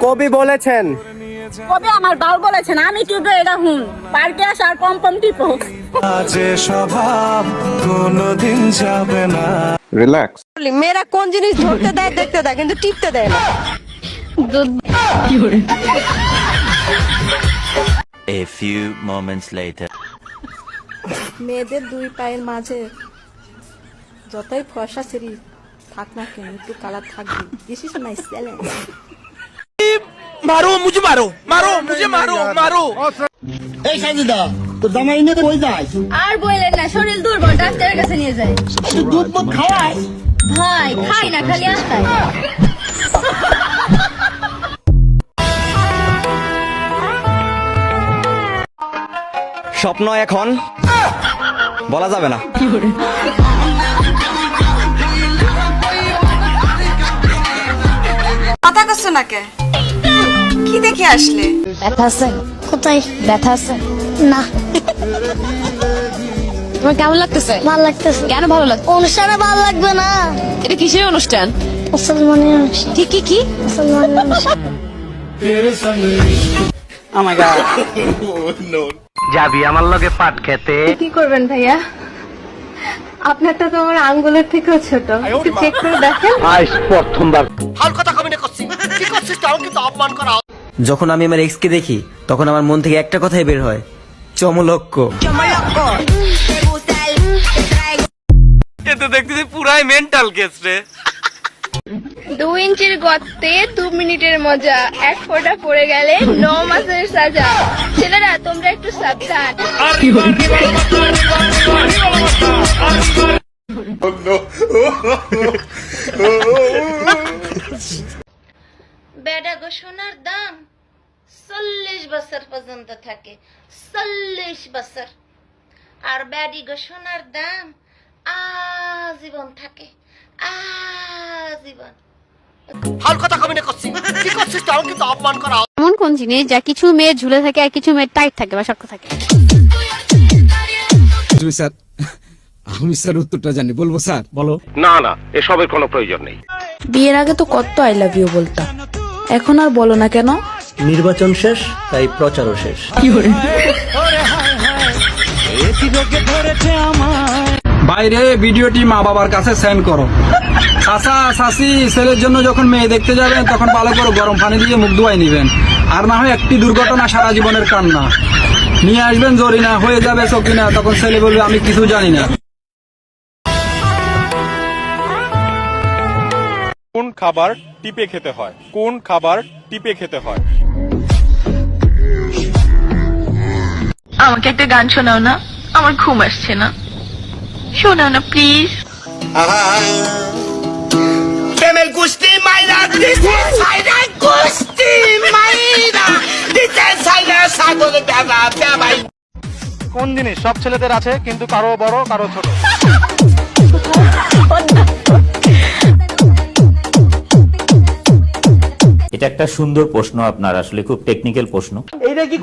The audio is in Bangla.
কবি বলেছেন। কবে আমার বাল বলেছেন, আমি টিপে এটা হুন পার্কে আসার পম পম টিপো। যে স্বভাব কোনদিন যাবে না। রিল্যাক্স। মেয়েরা কোন জিনিস ধরতে দেয় দেখতে দেয়, কিন্তু টিপতে দেয় না। A few moments later. মেয়েদের দুই পায়ের মাঝে যতই ফর্সা সিঁড়ি থাক না কেন, একটু কালার থাকবে। This is my challenge. मारो मुझे, मारो मारो मुझे, मारो मारो। এই সাজিদা, তোর জামাই নিয়ে কই যায়? আর বললেন না, শরীর দুর্বল, ডাক্তারের কাছে নিয়ে যায়। তুই দুধ মত খাওয়ায়? ভাই খাই না, খালি আস্তায়। স্বপ্ন এখন বলা যাবে না। কথা কষ্ট না কে? কি দেখে আসলে? ব্যথা আছে? কোথায় ব্যথা আছে? না। তোমার কেমন লাগতেছে? ভালো লাগতেছে। কেন ভালো লাগছে? অনুষ্ঠানে ভালো লাগবে না। এটা কিসের অনুষ্ঠান? মুসলমানের অনুষ্ঠান। কি কি কি? মুসলমানের অনুষ্ঠান। ও মাই গড। যাবি আমার লগে পাট খেতে? কি করবেন ভাইয়া? আপনারটা তো আমার আঙ্গুলের থেকেও ছোট, একটু চেক করে দেখেন। আজ প্রথমবার। যখন আমি আমার এক্স কে দেখি তখন আমার মন থেকে একটা কথাই বের হয়, চমলক্ষ। এ তো দেখতেছি পুরাই মেন্টাল কেস রে। 2 ইঞ্চির গর্তে 2 মিনিটের মজা, 1 ফোঁটা পড়ে গেলে 9 মাসের সাজা। ছেলেরা তোমরা একটু সাবধান। বেডা গো সোনার দাম 40 বছর পর্যন্ত থাকে, 40 বছর। আর ব্যাডি গো সোনার দাম আজীবন থাকে, আজীবন। এমন কোন জিনিস যা কিছু মেয়ে ঝুলে থাকে আর কিছু মেয়ে টাইট থাকে বা শক্ত থাকে? স্যার, আমি স্যার উত্তরটা জানি, বলবো স্যার? বলো। না না, এসবের কোনো প্রয়োজন নেই। বিয়ের আগে তো কত আই লাভ ইউ বলতাম, এখন আর বলো না কেন? নির্বাচন শেষ, তাই প্রচারও শেষ। বাইরে ভিডিওটি মা বাবার কাছে সেন্ড করো। চাচা চাচি ছেলের জন্য যখন মেয়ে দেখতে যাবেন তখন ভালো করে গরম পানি দিয়ে মুখ ধুয়াই নিবেন, আর না হয় একটি দুর্ঘটনা সারা জীবনের কান্না নিয়ে আসবেন। জরিনা হয়ে যাবে সকিনা, তখন ছেলে বলবে আমি কিছু জানি না। কোন খাবার টিপে খেতে হয়? কোন খাবার টিপে খেতে হয়? আমাকে একটা গান শোনাও না, আমার ঘুম আসছে না। শোনাও না প্লিজ। প্রেমের কুস্তি মাইরা দিতে সাইরা, কুস্তি মাইরা দিতে সাইরা, সাগর দাদা ভাই। কোন জিনিস সব ছেলেদের আছে কিন্তু কারো বড় কারো ছোট? এটা একটা সুন্দর প্রশ্ন আপনার, আসলে খুব টেকনিক্যাল প্রশ্ন। এইটা কি